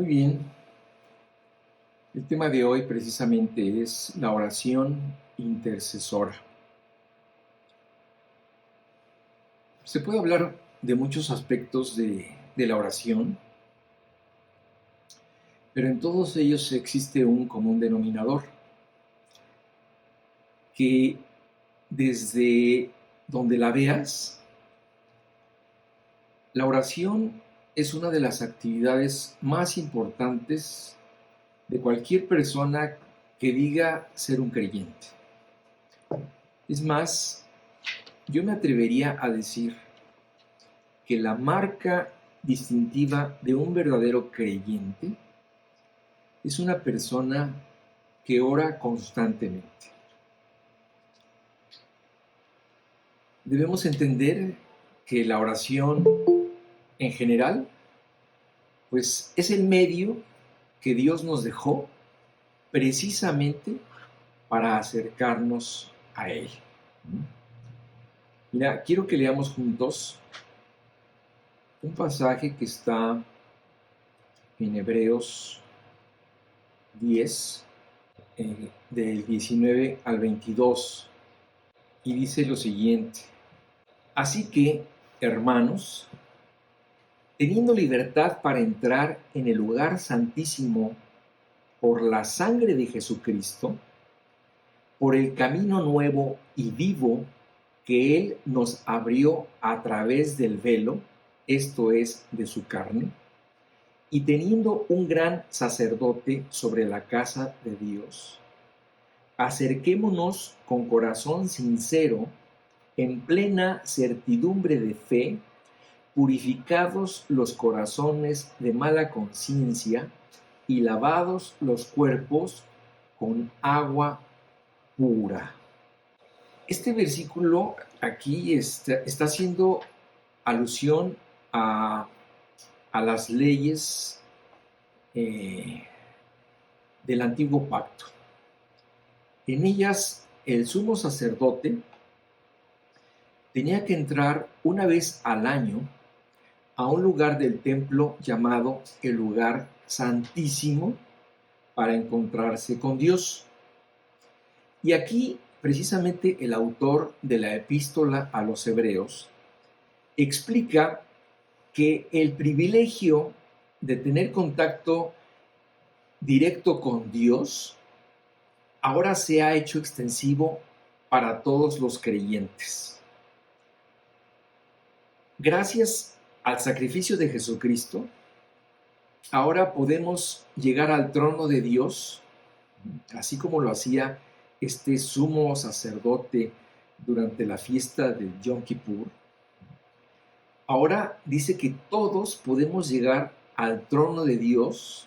Muy bien, el tema de hoy precisamente es la oración intercesora. Se puede hablar de muchos aspectos de la oración, pero en todos ellos existe un común denominador, que desde donde la veas, la oración es una de las actividades más importantes de cualquier persona que diga ser un creyente. Es más, yo me atrevería a decir que la marca distintiva de un verdadero creyente es una persona que ora constantemente. Debemos entender que la oración en general, pues es el medio que Dios nos dejó precisamente para acercarnos a Él. Mira, quiero que leamos juntos un pasaje que está en Hebreos 10, del 19 al 22, y dice lo siguiente: así que, hermanos, teniendo libertad para entrar en el lugar santísimo por la sangre de Jesucristo, por el camino nuevo y vivo que Él nos abrió a través del velo, esto es, de su carne, y teniendo un gran sacerdote sobre la casa de Dios, acerquémonos con corazón sincero, en plena certidumbre de fe, purificados los corazones de mala conciencia y lavados los cuerpos con agua pura. Este versículo aquí está haciendo alusión a las leyes del antiguo pacto. En ellas, el sumo sacerdote tenía que entrar una vez al año a un lugar del templo llamado el lugar santísimo para encontrarse con Dios. Y aquí, precisamente, el autor de la epístola a los Hebreos explica que el privilegio de tener contacto directo con Dios ahora se ha hecho extensivo para todos los creyentes. Gracias al sacrificio de Jesucristo, ahora podemos llegar al trono de Dios, así como lo hacía este sumo sacerdote durante la fiesta de Yom Kippur. Ahora dice que todos podemos llegar al trono de Dios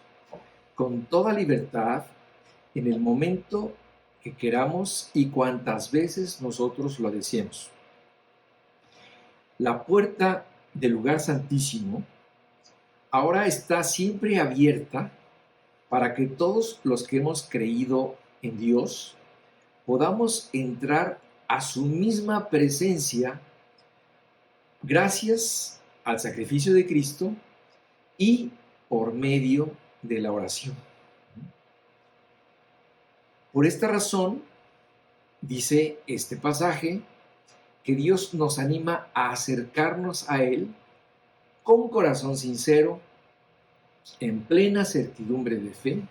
con toda libertad en el momento que queramos y cuantas veces nosotros lo deseemos. La puerta del lugar santísimo ahora está siempre abierta para que todos los que hemos creído en Dios podamos entrar a su misma presencia gracias al sacrificio de Cristo y por medio de la oración. Por esta razón, dice este pasaje, que Dios nos anima a acercarnos a Él con corazón sincero, en plena certidumbre de fe,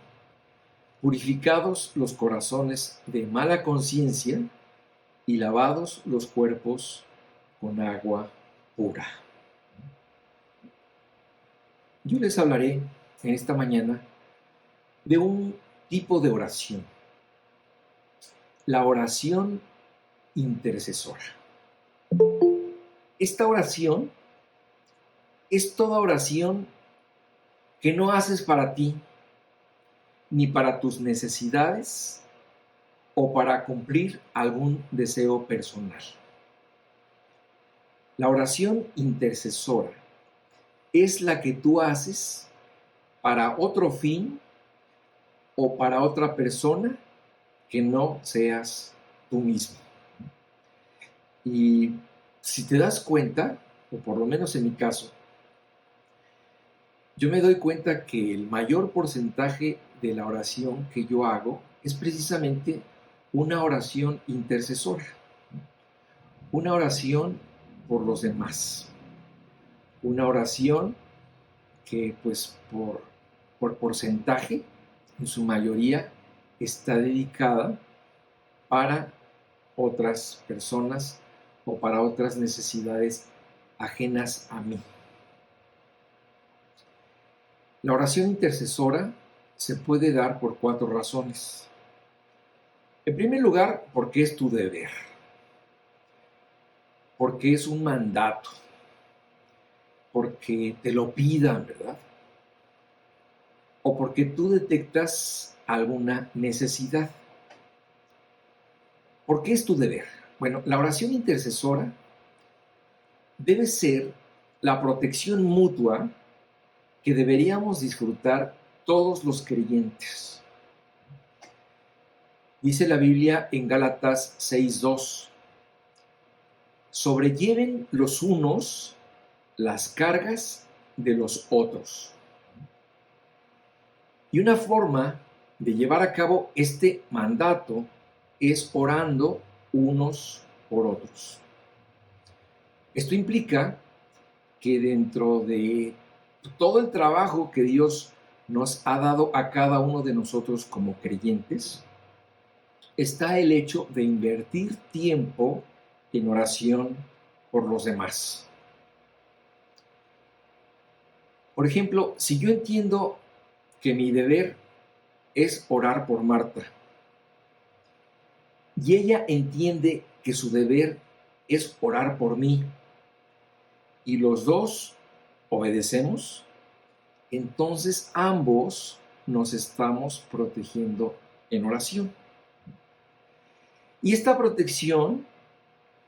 purificados los corazones de mala conciencia y lavados los cuerpos con agua pura. Yo les hablaré en esta mañana de un tipo de oración, la oración intercesora. Esta oración es toda oración que no haces para ti, ni para tus necesidades o para cumplir algún deseo personal. La oración intercesora es la que tú haces para otro fin o para otra persona que no seas tú mismo. Y si te das cuenta, o por lo menos en mi caso, yo me doy cuenta que el mayor porcentaje de la oración que yo hago es precisamente una oración intercesora, una oración por los demás, una oración que pues por porcentaje, en su mayoría, está dedicada para otras personas o para otras necesidades ajenas a mí. La oración intercesora se puede dar por 4 razones. En primer lugar, porque es tu deber, porque es un mandato, porque te lo pidan, ¿verdad? O porque tú detectas alguna necesidad. ¿Por qué es tu deber? Bueno, la oración intercesora debe ser la protección mutua que deberíamos disfrutar todos los creyentes. Dice la Biblia en Gálatas 6:2, sobrelleven los unos las cargas de los otros. Y una forma de llevar a cabo este mandato es orando unos por otros. Esto implica que dentro de todo el trabajo que Dios nos ha dado a cada uno de nosotros como creyentes, está el hecho de invertir tiempo en oración por los demás. Por ejemplo, si yo entiendo que mi deber es orar por Marta y ella entiende que su deber es orar por mí y los dos obedecemos, entonces ambos nos estamos protegiendo en oración. Y esta protección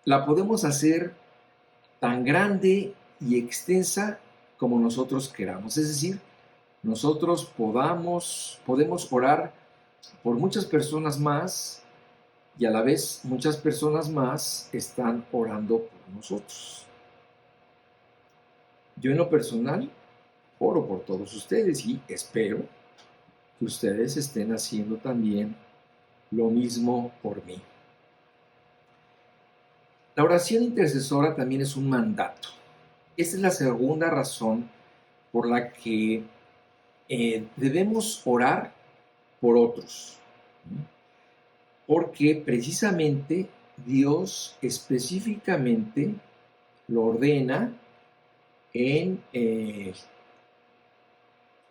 la podemos hacer tan grande y extensa como nosotros queramos. Es decir, nosotros podemos orar por muchas personas más y a la vez muchas personas más están orando por nosotros. Yo en lo personal oro por todos ustedes y espero que ustedes estén haciendo también lo mismo por mí. La oración intercesora también es un mandato. Esta es la segunda razón por la que debemos orar por otros. Porque precisamente Dios específicamente lo ordena en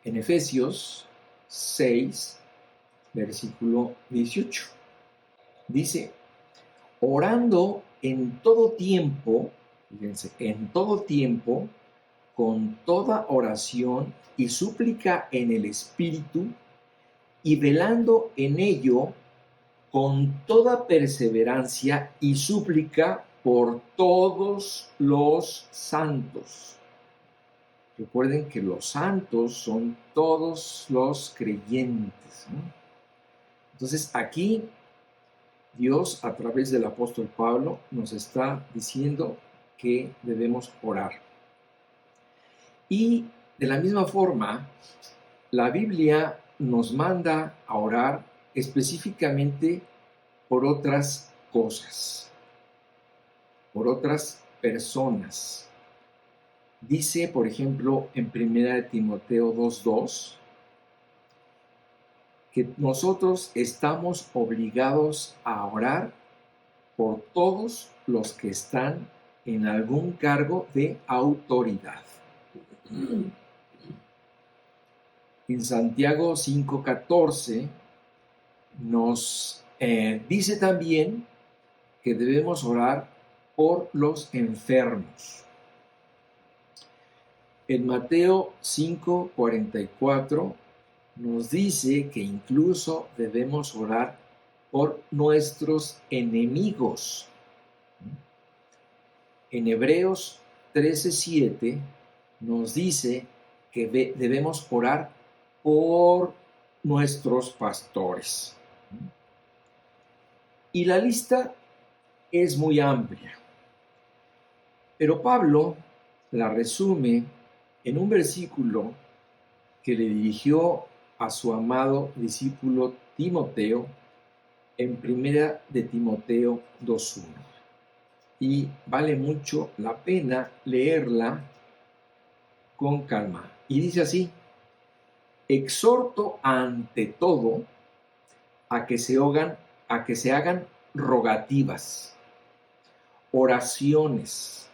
Efesios 6, versículo 18. Dice, orando en todo tiempo, fíjense, en todo tiempo, con toda oración y súplica en el Espíritu, y velando en ello con toda perseverancia y súplica por todos los santos. Recuerden que los santos son todos los creyentes, ¿no? Entonces aquí Dios a través del apóstol Pablo nos está diciendo que debemos orar. Y de la misma forma, la Biblia nos manda a orar específicamente por otras cosas, por otras personas. Dice, por ejemplo, en 1 Timoteo 2:2, que nosotros estamos obligados a orar por todos los que están en algún cargo de autoridad. En Santiago 5:14 nos dice también que debemos orar por los enfermos. En Mateo 5:44 nos dice que incluso debemos orar por nuestros enemigos. En Hebreos 13:7 nos dice que debemos orar por nuestros pastores. Y la lista es muy amplia, pero Pablo la resume en un versículo que le dirigió a su amado discípulo Timoteo en primera de Timoteo 2:1. Y vale mucho la pena leerla con calma. Y dice así: exhorto ante todo a que se hagan rogativas, oraciones,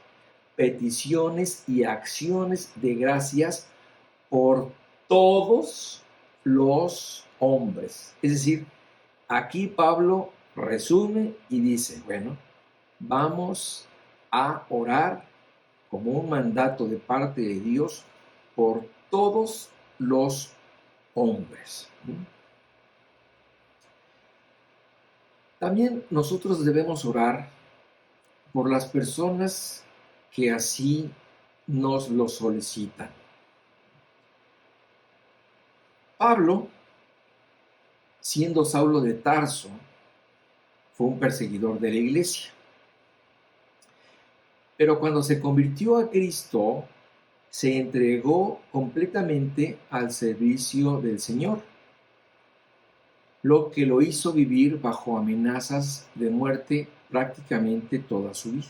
peticiones y acciones de gracias por todos los hombres. Es decir, aquí Pablo resume y dice, bueno, vamos a orar como un mandato de parte de Dios por todos los hombres. También nosotros debemos orar por las personas que así nos lo solicitan. Pablo, siendo Saulo de Tarso, fue un perseguidor de la iglesia. Pero cuando se convirtió a Cristo, se entregó completamente al servicio del Señor, lo que lo hizo vivir bajo amenazas de muerte prácticamente toda su vida.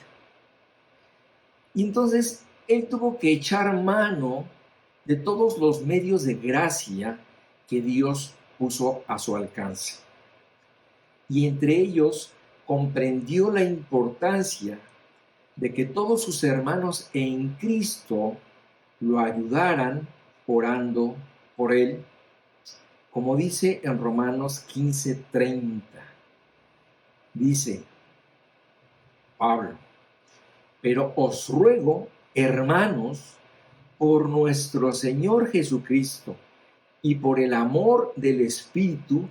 Y entonces él tuvo que echar mano de todos los medios de gracia que Dios puso a su alcance. Y entre ellos comprendió la importancia de que todos sus hermanos en Cristo lo ayudaran orando por él, como dice en Romanos 15:30. Dice Pablo: pero os ruego, hermanos, por nuestro Señor Jesucristo y por el amor del Espíritu,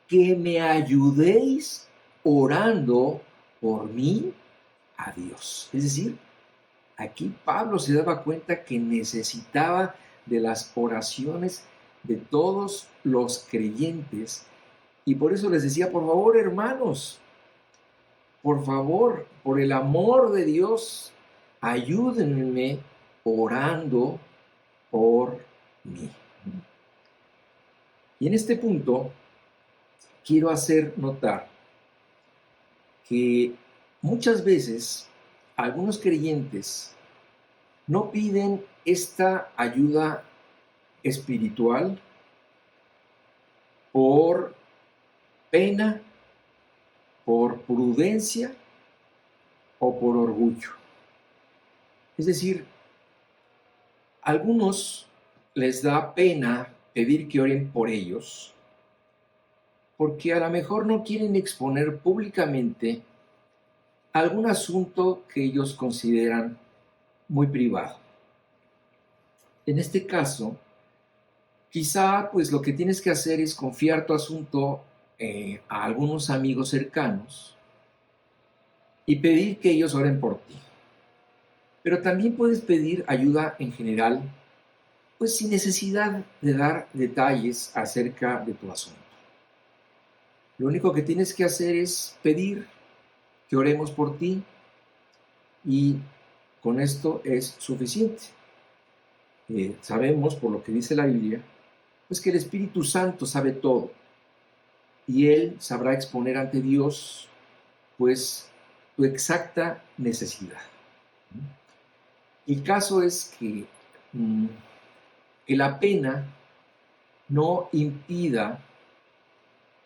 que me ayudéis orando por mí a Dios. Es decir, aquí Pablo se daba cuenta que necesitaba de las oraciones de todos los creyentes y por eso les decía, por favor, hermanos, por favor, por el amor de Dios, ayúdenme orando por mí. Y en este punto quiero hacer notar que muchas veces algunos creyentes no piden esta ayuda espiritual por pena, por prudencia o por orgullo. Es decir, a algunos les da pena pedir que oren por ellos porque a lo mejor no quieren exponer públicamente algún asunto que ellos consideran muy privado. En este caso, quizá pues lo que tienes que hacer es confiar tu asunto a algunos amigos cercanos y pedir que ellos oren por ti. Pero también puedes pedir ayuda en general, pues sin necesidad de dar detalles acerca de tu asunto. Lo único que tienes que hacer es pedir que oremos por ti y con esto es suficiente. Sabemos, por lo que dice la Biblia, pues que el Espíritu Santo sabe todo y Él sabrá exponer ante Dios pues tu exacta necesidad. El caso es que la pena no impida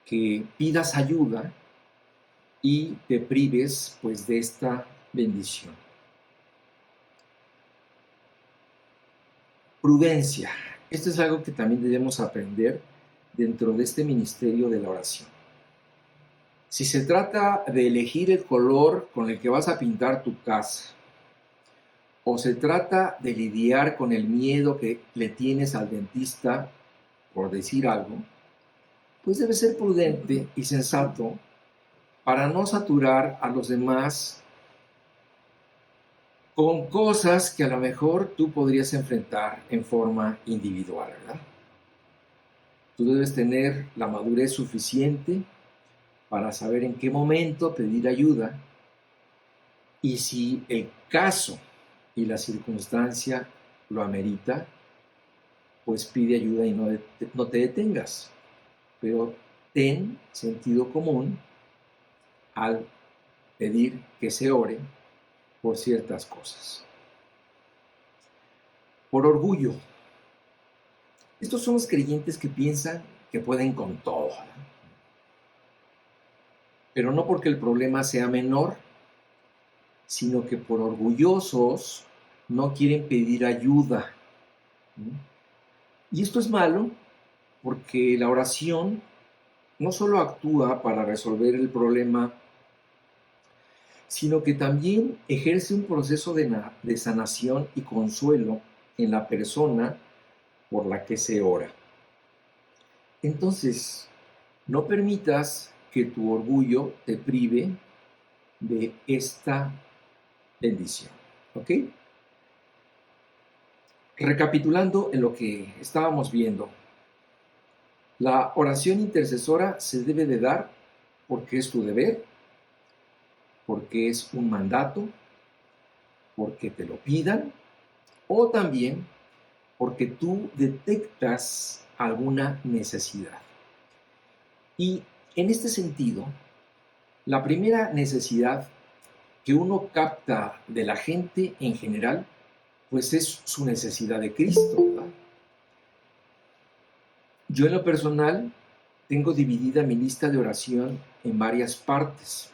que pidas ayuda y te prives pues de esta bendición. Prudencia. Esto es algo que también debemos aprender dentro de este ministerio de la oración. Si se trata de elegir el color con el que vas a pintar tu casa, o se trata de lidiar con el miedo que le tienes al dentista, por decir algo, pues debe ser prudente y sensato para no saturar a los demás con cosas que a lo mejor tú podrías enfrentar en forma individual, ¿verdad? Tú debes tener la madurez suficiente para saber en qué momento pedir ayuda y si el caso y la circunstancia lo amerita, pues pide ayuda y no te detengas. Pero ten sentido común al pedir que se ore por ciertas cosas. Por orgullo. Estos son los creyentes que piensan que pueden con todo, ¿no? Pero no porque el problema sea menor, sino que por orgullosos no quieren pedir ayuda. Y esto es malo porque la oración no solo actúa para resolver el problema, sino que también ejerce un proceso de sanación y consuelo en la persona por la que se ora. Entonces, no permitas que tu orgullo te prive de esta bendición. ¿Ok? Recapitulando en lo que estábamos viendo, la oración intercesora se debe de dar porque es tu deber, porque es un mandato, porque te lo pidan, o también porque tú detectas alguna necesidad. Y en este sentido, la primera necesidad que uno capta de la gente en general, pues es su necesidad de Cristo, ¿verdad? Yo en lo personal tengo dividida mi lista de oración en varias partes.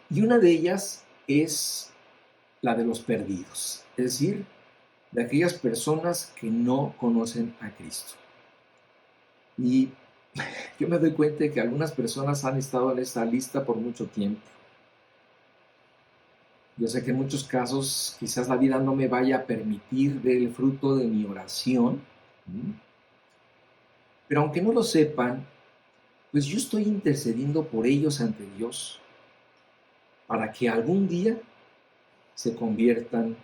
Y una de ellas es la de los perdidos, es decir, de aquellas personas que no conocen a Cristo. Y yo me doy cuenta de que algunas personas han estado en esa lista por mucho tiempo. Yo sé que en muchos casos quizás la vida no me vaya a permitir ver el fruto de mi oración, pero aunque no lo sepan, pues yo estoy intercediendo por ellos ante Dios para que algún día se conviertan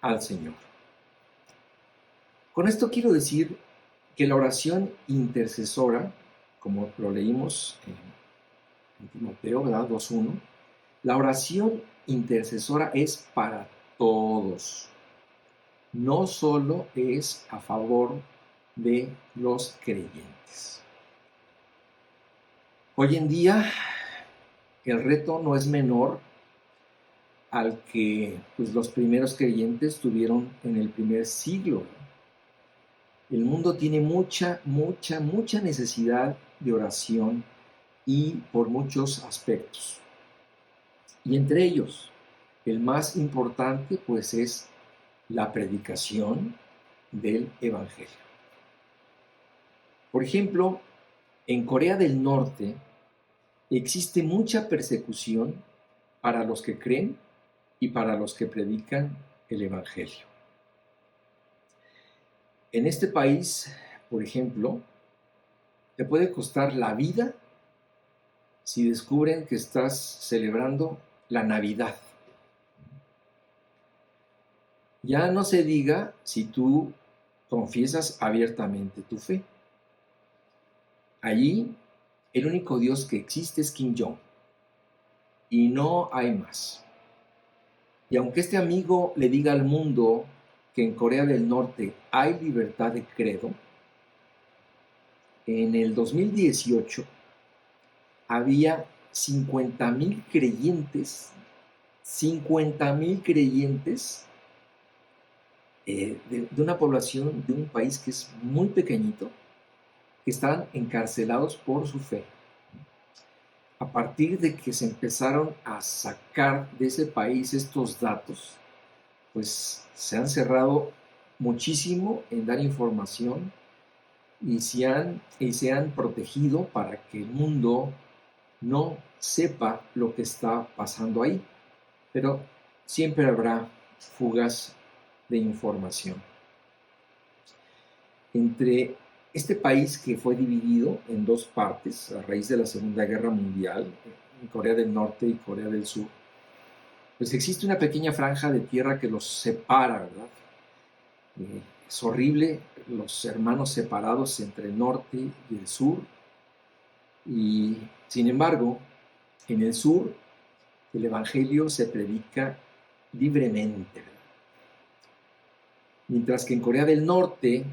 al Señor. Con esto quiero decir que la oración intercesora, como lo leímos en Timoteo, ¿verdad? 2:1, la oración intercesora es para todos, no solo es a favor de los creyentes. Hoy en día el reto no es menor al que pues, los primeros creyentes tuvieron en el primer siglo. El mundo tiene mucha necesidad de oración y por muchos aspectos. Y entre ellos, el más importante pues es la predicación del Evangelio. Por ejemplo, en Corea del Norte existe mucha persecución para los que creen y para los que predican el Evangelio. En este país, por ejemplo, te puede costar la vida si descubren que estás celebrando la Navidad. Ya no se diga si tú confiesas abiertamente tu fe. Allí, el único Dios que existe es Kim Jong, y no hay más. Y aunque este amigo le diga al mundo que en Corea del Norte hay libertad de credo, en el 2018 había 50,000 creyentes, 50,000 creyentes de una población de un país que es muy pequeñito, que estaban encarcelados por su fe. A partir de que se empezaron a sacar de ese país estos datos, pues se han cerrado muchísimo en dar información y se han protegido para que el mundo no sepa lo que está pasando ahí. Pero siempre habrá fugas de información. Entre este país que fue dividido en dos partes a raíz de la Segunda Guerra Mundial, Corea del Norte y Corea del Sur, pues existe una pequeña franja de tierra que los separa, ¿verdad? Es horrible los hermanos separados entre el norte y el sur, y sin embargo, en el sur el Evangelio se predica libremente, ¿verdad? Mientras que en Corea del Norte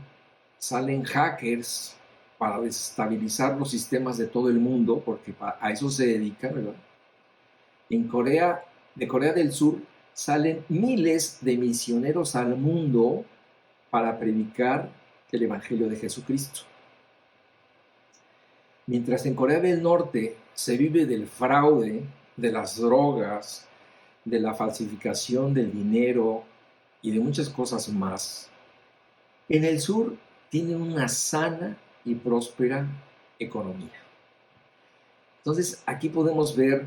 salen hackers para desestabilizar los sistemas de todo el mundo, porque a eso se dedican, ¿verdad? De Corea del Sur salen miles de misioneros al mundo para predicar el Evangelio de Jesucristo. Mientras en Corea del Norte se vive del fraude, de las drogas, de la falsificación del dinero y de muchas cosas más, en el sur tienen una sana y próspera economía. Entonces aquí podemos ver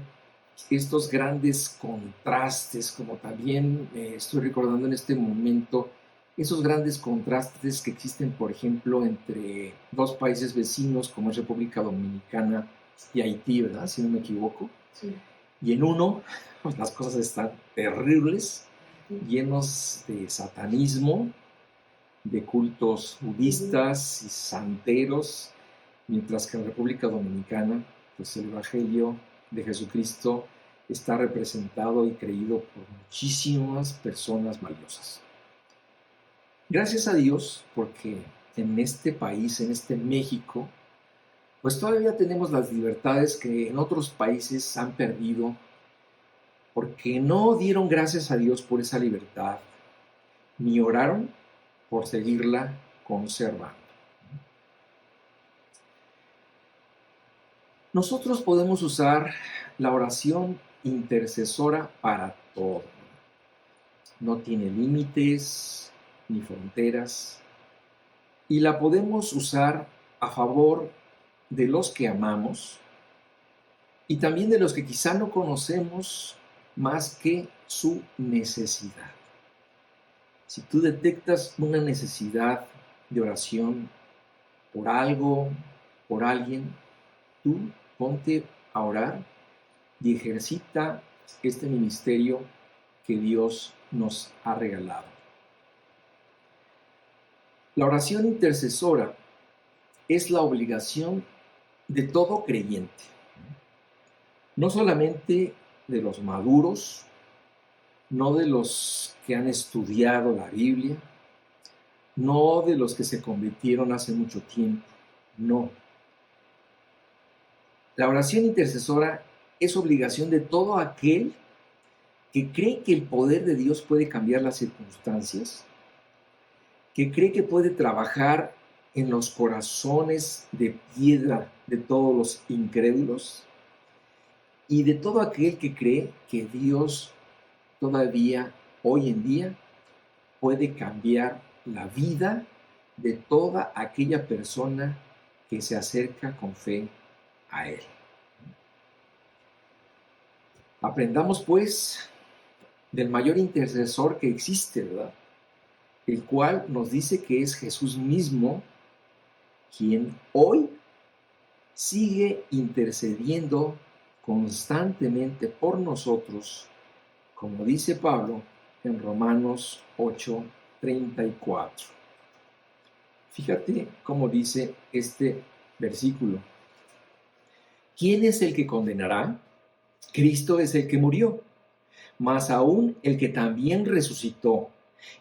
estos grandes contrastes, como también estoy recordando en este momento, esos grandes contrastes que existen, por ejemplo, entre dos países vecinos como es República Dominicana y Haití, ¿verdad? Si no me equivoco. Sí. Y en uno, pues, las cosas están terribles, llenos de satanismo, de cultos budistas y santeros, mientras que en República Dominicana, pues el Evangelio de Jesucristo está representado y creído por muchísimas personas valiosas. Gracias a Dios, porque en este país, en este México, pues todavía tenemos las libertades que en otros países han perdido, porque no dieron gracias a Dios por esa libertad, ni oraron por seguirla conservando. Nosotros podemos usar la oración intercesora para todo. No tiene límites ni fronteras y la podemos usar a favor de los que amamos y también de los que quizá no conocemos más que su necesidad. Si tú detectas una necesidad de oración por algo, por alguien, tú ponte a orar y ejercita este ministerio que Dios nos ha regalado. La oración intercesora es la obligación de todo creyente, no solamente de los maduros, no de los que han estudiado la Biblia, no de los que se convirtieron hace mucho tiempo, no. La oración intercesora es obligación de todo aquel que cree que el poder de Dios puede cambiar las circunstancias, que cree que puede trabajar en los corazones de piedra de todos los incrédulos y de todo aquel que cree que Dios todavía, hoy en día, puede cambiar la vida de toda aquella persona que se acerca con fe a Él. Aprendamos, pues, del mayor intercesor que existe, ¿verdad? El cual nos dice que es Jesús mismo quien hoy sigue intercediendo constantemente por nosotros, como dice Pablo en Romanos 8:34. Fíjate cómo dice este versículo. ¿Quién es el que condenará? Cristo es el que murió, mas aún el que también resucitó,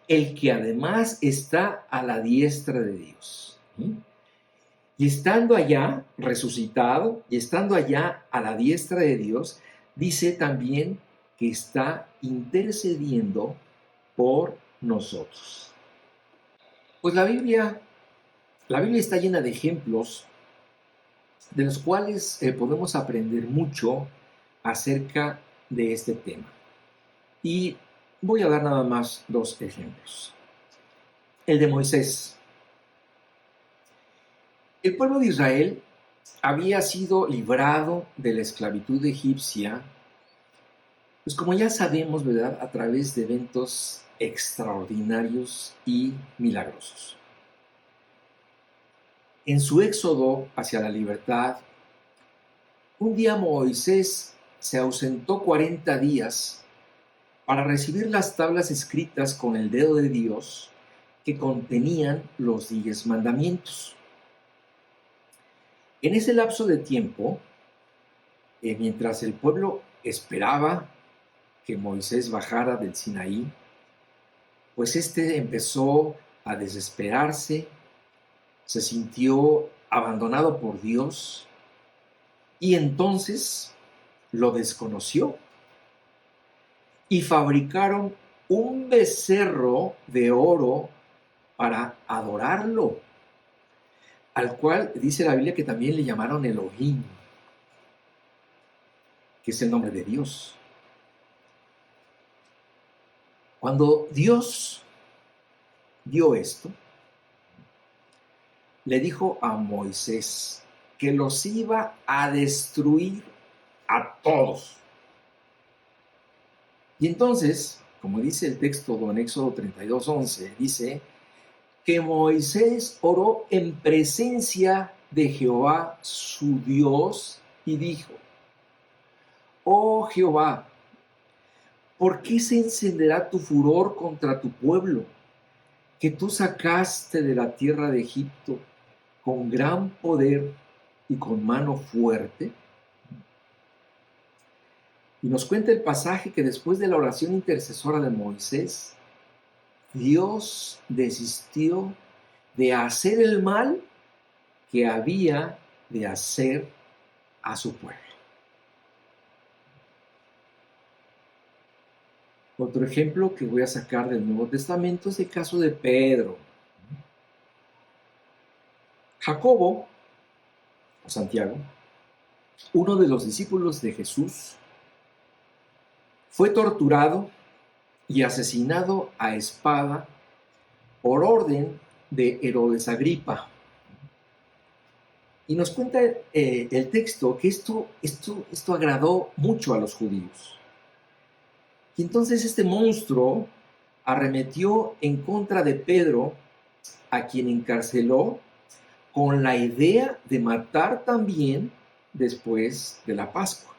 el que además está a la diestra de Dios. ¿Sí? Y estando allá, resucitado, y estando allá a la diestra de Dios, dice también que está intercediendo por nosotros. Pues la Biblia está llena de ejemplos de los cuales podemos aprender mucho acerca de este tema. Y voy a dar nada más dos ejemplos. El de Moisés. El pueblo de Israel había sido librado de la esclavitud egipcia, pues como ya sabemos, ¿verdad?, a través de eventos extraordinarios y milagrosos. En su éxodo hacia la libertad, un día Moisés se ausentó 40 días para recibir las tablas escritas con el dedo de Dios que contenían los 10 mandamientos. En ese lapso de tiempo, mientras el pueblo esperaba que Moisés bajara del Sinaí, pues este empezó a desesperarse, se sintió abandonado por Dios y entonces lo desconoció y fabricaron un becerro de oro para adorarlo, al cual dice la Biblia que también le llamaron Elohim, que es el nombre de Dios. Cuando Dios vio esto, le dijo a Moisés que los iba a destruir a todos. Y entonces, como dice el texto en Éxodo 32:11, dice que Moisés oró en presencia de Jehová su Dios y dijo: oh Jehová, ¿por qué se encenderá tu furor contra tu pueblo, que tú sacaste de la tierra de Egipto con gran poder y con mano fuerte? Y nos cuenta el pasaje que después de la oración intercesora de Moisés, Dios desistió de hacer el mal que había de hacer a su pueblo. Otro ejemplo que voy a sacar del Nuevo Testamento es el caso de Pedro. Jacobo, o Santiago, uno de los discípulos de Jesús, fue torturado y asesinado a espada por orden de Herodes Agripa. Y nos cuenta el texto que esto agradó mucho a los judíos. Y entonces este monstruo arremetió en contra de Pedro, a quien encarceló con la idea de matar también después de la Pascua.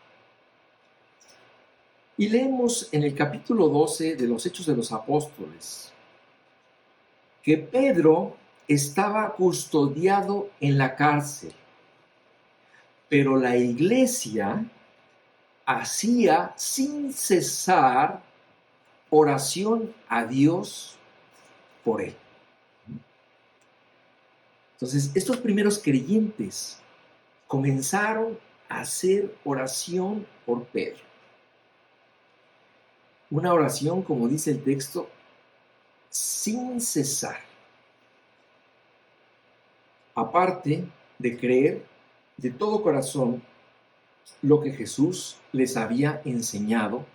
Y leemos en el capítulo 12 de los Hechos de los Apóstoles que Pedro estaba custodiado en la cárcel, pero la iglesia hacía sin cesar oración a Dios por él. Entonces, estos primeros creyentes comenzaron a hacer oración por Pedro. Una oración, como dice el texto, sin cesar. Aparte de creer de todo corazón lo que Jesús les había enseñado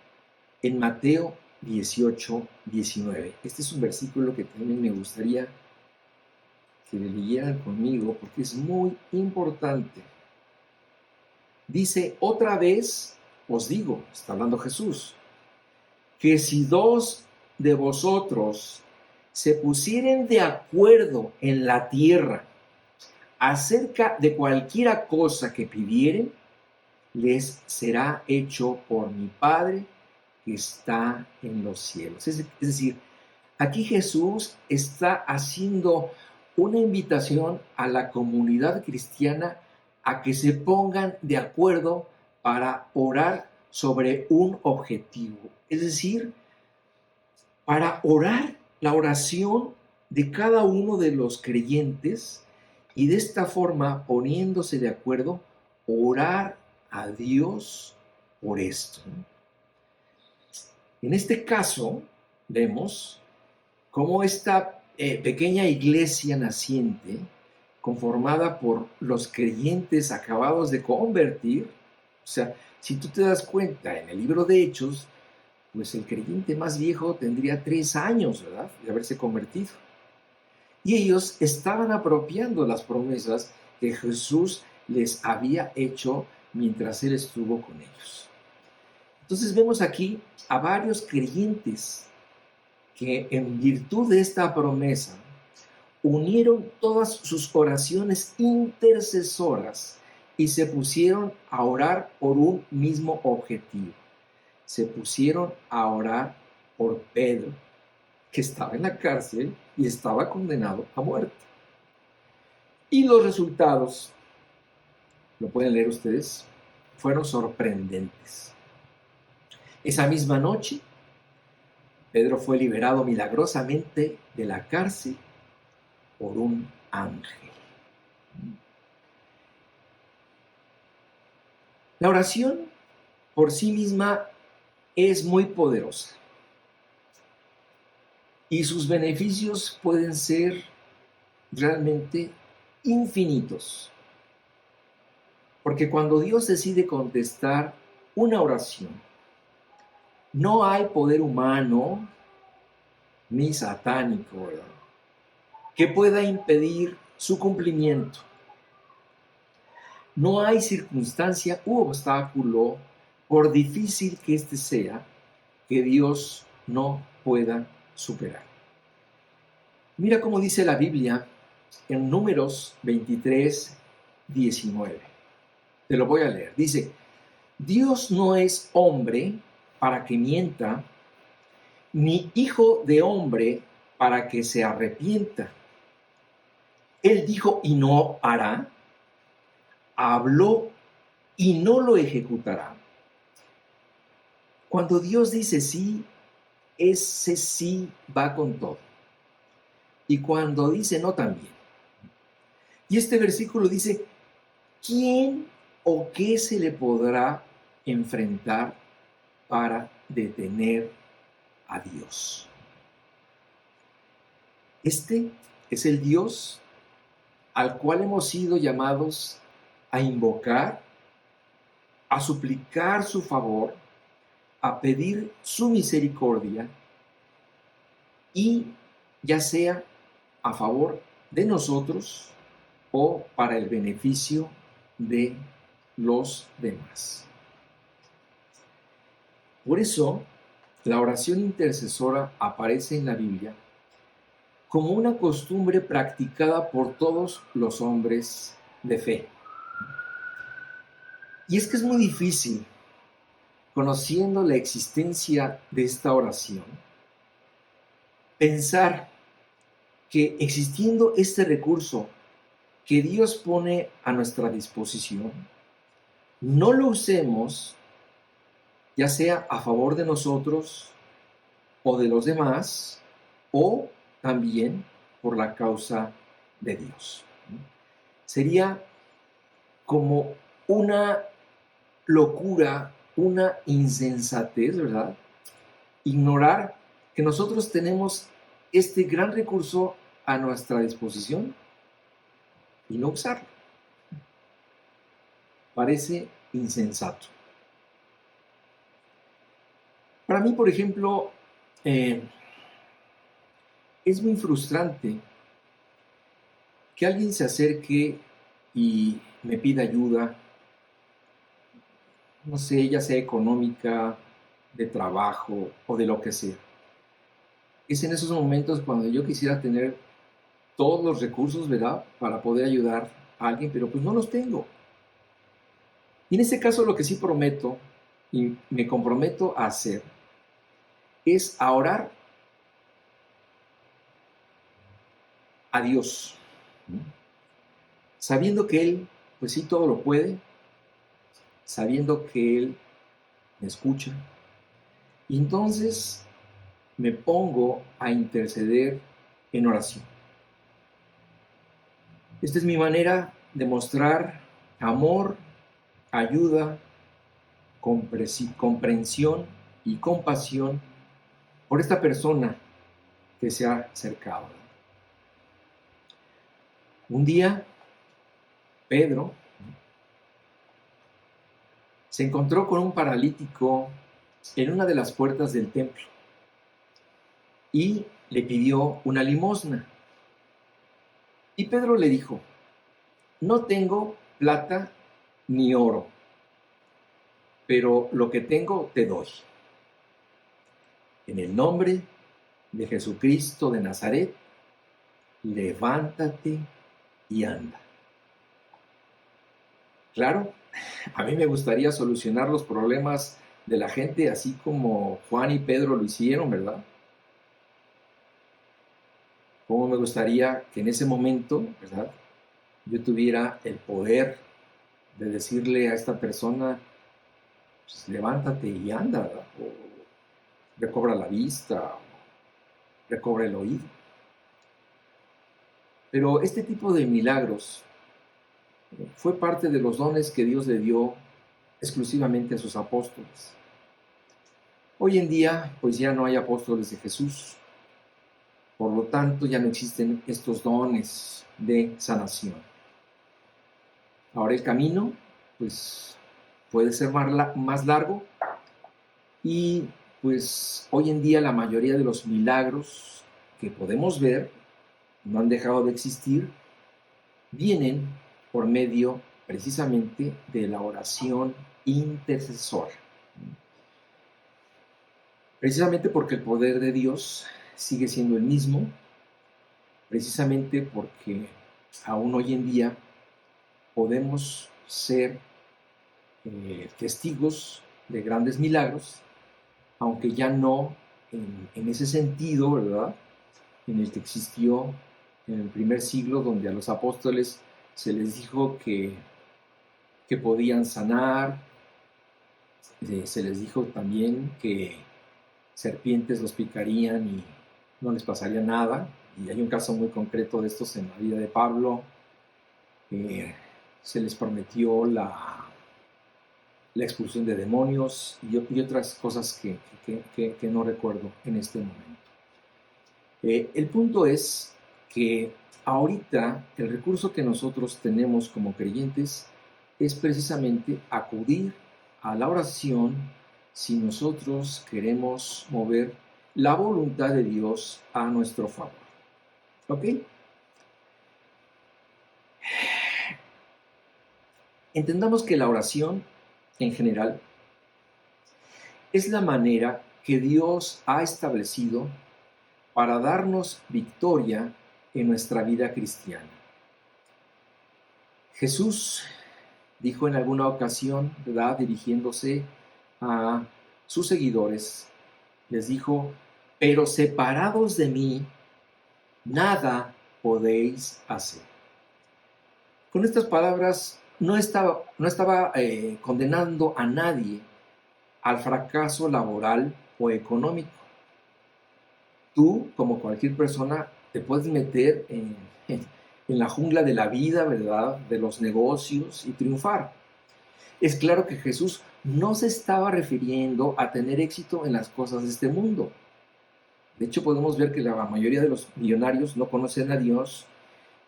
en Mateo 18:19. Este es un versículo que también me gustaría que le leyeran conmigo porque es muy importante. Dice: otra vez os digo, está hablando Jesús, que si dos de vosotros se pusieren de acuerdo en la tierra acerca de cualquiera cosa que pidieren, les será hecho por mi Padre que está en los cielos. Es decir, aquí Jesús está haciendo una invitación a la comunidad cristiana a que se pongan de acuerdo para orar sobre un objetivo. Es decir, para orar la oración de cada uno de los creyentes y de esta forma, poniéndose de acuerdo, orar a Dios por esto. En este caso, vemos cómo esta pequeña iglesia naciente, conformada por los creyentes acabados de convertir, o sea, si tú te das cuenta, en el libro de Hechos, pues el creyente más viejo tendría 3 años, ¿verdad?, de haberse convertido. Y ellos estaban apropiando las promesas que Jesús les había hecho mientras Él estuvo con ellos. Entonces vemos aquí a varios creyentes que en virtud de esta promesa unieron todas sus oraciones intercesoras y se pusieron a orar por un mismo objetivo. Se pusieron a orar por Pedro, que estaba en la cárcel y estaba condenado a muerte. Y los resultados, lo pueden leer ustedes, fueron sorprendentes. Esa misma noche, Pedro fue liberado milagrosamente de la cárcel por un ángel. La oración por sí misma es muy poderosa y sus beneficios pueden ser realmente infinitos. Porque cuando Dios decide contestar una oración, no hay poder humano ni satánico, ¿verdad?, que pueda impedir su cumplimiento. No hay circunstancia u obstáculo, por difícil que éste sea, que Dios no pueda superar. Mira cómo dice la Biblia en Números 23:19. Te lo voy a leer. Dice: Dios no es hombre para que mienta, ni hijo de hombre para que se arrepienta. Él dijo y no hará, habló y no lo ejecutará. Cuando Dios dice sí, ese sí va con todo. Y cuando dice no, también. Y este versículo dice: ¿quién o qué se le podrá enfrentar para detener a Dios? Este es el Dios al cual hemos sido llamados a invocar, a suplicar su favor, a pedir su misericordia, y ya sea a favor de nosotros o para el beneficio de los demás. Por eso, la oración intercesora aparece en la Biblia como una costumbre practicada por todos los hombres de fe. Y es que es muy difícil, conociendo la existencia de esta oración, pensar que existiendo este recurso que Dios pone a nuestra disposición, no lo usemos ya sea a favor de nosotros o de los demás, o también por la causa de Dios. Sería como una locura, una insensatez, ¿verdad?, ignorar que nosotros tenemos este gran recurso a nuestra disposición y no usarlo. Parece insensato. Para mí, por ejemplo, es muy frustrante que alguien se acerque y me pida ayuda, no sé, ya sea económica, de trabajo o de lo que sea. Es en esos momentos cuando yo quisiera tener todos los recursos, ¿verdad?, para poder ayudar a alguien, pero pues no los tengo. Y en este caso lo que sí prometo y me comprometo a hacer es a orar a Dios, ¿no?, sabiendo que Él, pues sí, todo lo puede, sabiendo que Él me escucha. Y entonces me pongo a interceder en oración. Esta es mi manera de mostrar amor, ayuda, comprensión y compasión por esta persona que se ha acercado. Un día, Pedro se encontró con un paralítico en una de las puertas del templo y le pidió una limosna. Y Pedro le dijo: no tengo plata ni oro, pero lo que tengo te doy. En el nombre de Jesucristo de Nazaret, levántate y anda. Claro, a mí me gustaría solucionar los problemas de la gente así como Juan y Pedro lo hicieron, ¿verdad? Cómo me gustaría que en ese momento, ¿verdad?, yo tuviera el poder de decirle a esta persona: pues, levántate y anda, ¿verdad? recobra la vista, recobra el oído. Pero este tipo de milagros fue parte de los dones que Dios le dio exclusivamente a sus apóstoles. Hoy en día, pues ya no hay apóstoles de Jesús. Por lo tanto, ya no existen estos dones de sanación. Ahora el camino, pues, puede ser más largo y, pues, hoy en día la mayoría de los milagros que podemos ver no han dejado de existir, vienen por medio precisamente de la oración intercesora. Precisamente porque el poder de Dios sigue siendo el mismo, precisamente porque aún hoy en día podemos ser testigos de grandes milagros, aunque ya no en ese sentido, ¿verdad?, en el que existió en el primer siglo, donde a los apóstoles se les dijo que podían sanar, se les dijo también que serpientes los picarían y no les pasaría nada. Y hay un caso muy concreto de estos en la vida de Pablo. Se les prometió la expulsión de demonios y otras cosas que no recuerdo en este momento. El punto es que ahorita el recurso que nosotros tenemos como creyentes es precisamente acudir a la oración si nosotros queremos mover la voluntad de Dios a nuestro favor. ¿Ok? Entendamos que la oración, en general, es la manera que Dios ha establecido para darnos victoria en nuestra vida cristiana. Jesús dijo en alguna ocasión, ¿verdad?, dirigiéndose a sus seguidores, les dijo: pero separados de mí, nada podéis hacer. Con estas palabras no estaba condenando a nadie al fracaso laboral o económico. Tú, como cualquier persona, te puedes meter en la jungla de la vida, ¿verdad?, de los negocios y triunfar. Es claro que Jesús no se estaba refiriendo a tener éxito en las cosas de este mundo. De hecho, podemos ver que la mayoría de los millonarios no conocen a Dios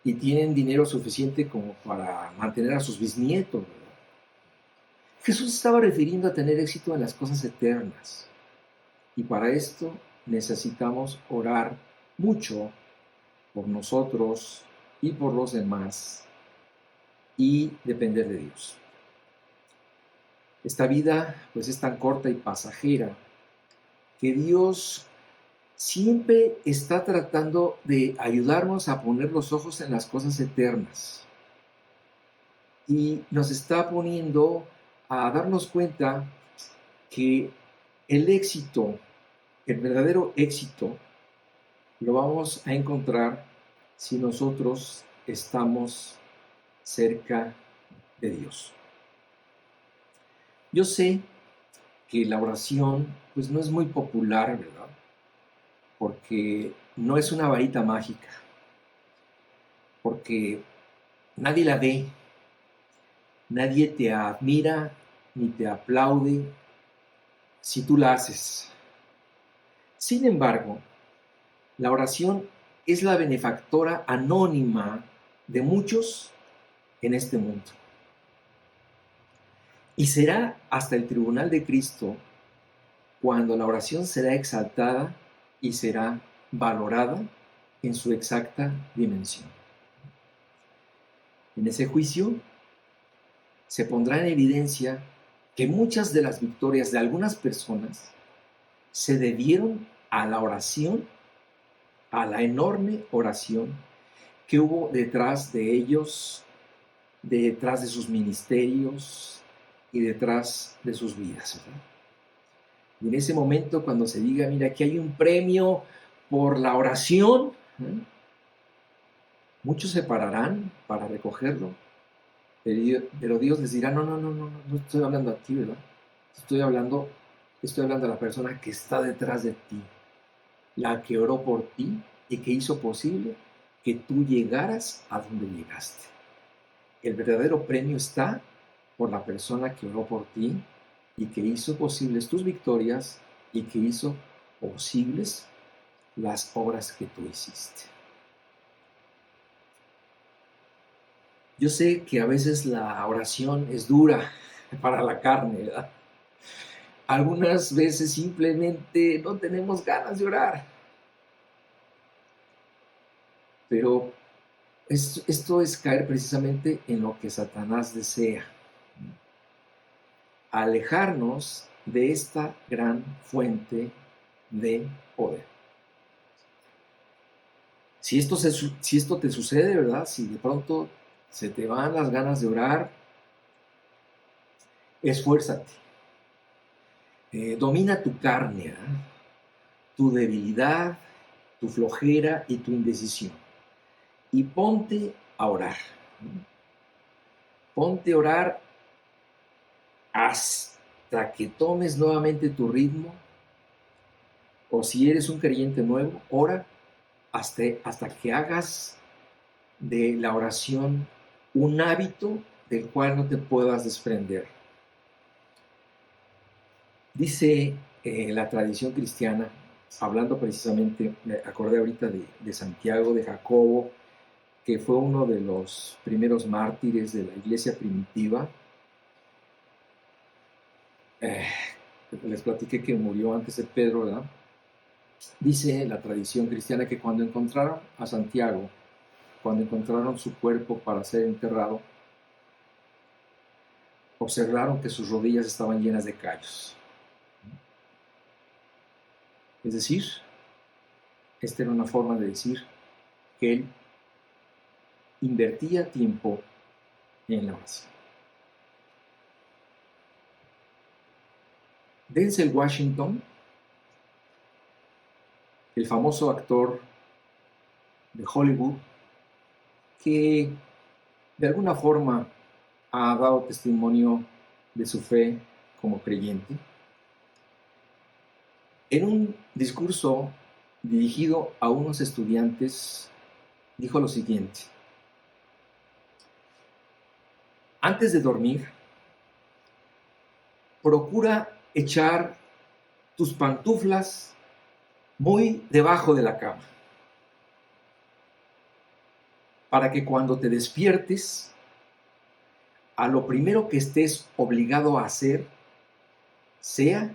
y tienen dinero suficiente como para mantener a sus bisnietos, ¿verdad? Jesús estaba refiriendo a tener éxito en las cosas eternas. Y para esto necesitamos orar mucho por nosotros y por los demás y depender de Dios. Esta vida pues es tan corta y pasajera que Dios siempre está tratando de ayudarnos a poner los ojos en las cosas eternas. Y nos está poniendo a darnos cuenta que el éxito, el verdadero éxito, lo vamos a encontrar si nosotros estamos cerca de Dios. Yo sé que la oración pues no es muy popular, ¿verdad?, porque no es una varita mágica, porque nadie la ve, nadie te admira ni te aplaude si tú la haces. Sin embargo, la oración es la benefactora anónima de muchos en este mundo. Y será hasta el tribunal de Cristo cuando la oración será exaltada y será valorada en su exacta dimensión. En ese juicio se pondrá en evidencia que muchas de las victorias de algunas personas se debieron a la oración, a la enorme oración que hubo detrás de ellos, detrás de sus ministerios y detrás de sus vidas, ¿verdad? Y en ese momento, cuando se diga, mira, aquí hay un premio por la oración, muchos se pararán para recogerlo, pero Dios les dirá: no estoy hablando a ti, ¿verdad? Estoy hablando Estoy hablando de la persona que está detrás de ti, la que oró por ti y que hizo posible que tú llegaras a donde llegaste. El verdadero premio está por la persona que oró por ti y que hizo posibles tus victorias y que hizo posibles las obras que tú hiciste. Yo sé que a veces la oración es dura para la carne, ¿verdad? Algunas veces simplemente no tenemos ganas de orar, pero esto es caer precisamente en lo que Satanás desea, alejarnos de esta gran fuente de poder. Si esto te sucede, ¿verdad? Si de pronto se te van las ganas de orar, esfuérzate. Domina tu carne, ¿eh? Tu debilidad, tu flojera y tu indecisión. Y ponte a orar. Ponte a orar hasta que tomes nuevamente tu ritmo. O si eres un creyente nuevo, ora hasta que hagas de la oración un hábito del cual no te puedas desprender. Dice la tradición cristiana, hablando precisamente, me acordé ahorita de Santiago, de Jacobo, que fue uno de los primeros mártires de la iglesia primitiva. Les platiqué que murió antes de Pedro, ¿verdad? Dice la tradición cristiana que cuando encontraron a Santiago, cuando encontraron su cuerpo para ser enterrado, observaron que sus rodillas estaban llenas de callos. Es decir, esta era una forma de decir que él invertía tiempo en la oración. Denzel Washington, el famoso actor de Hollywood, que de alguna forma ha dado testimonio de su fe como creyente, en un discurso dirigido a unos estudiantes, dijo lo siguiente: antes de dormir, procura echar tus pantuflas muy debajo de la cama, para que cuando te despiertes, a lo primero que estés obligado a hacer sea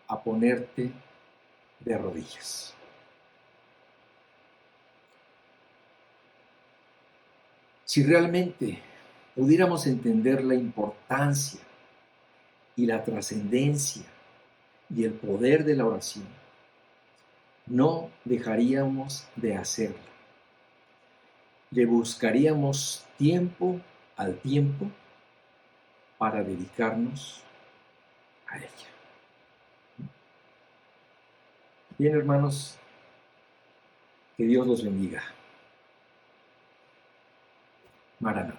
a ponerte de rodillas. Si realmente pudiéramos entender la importancia y la trascendencia y el poder de la oración, no dejaríamos de hacerla. Le buscaríamos tiempo al tiempo para dedicarnos a ella. Bien, hermanos, que Dios los bendiga. Maranata.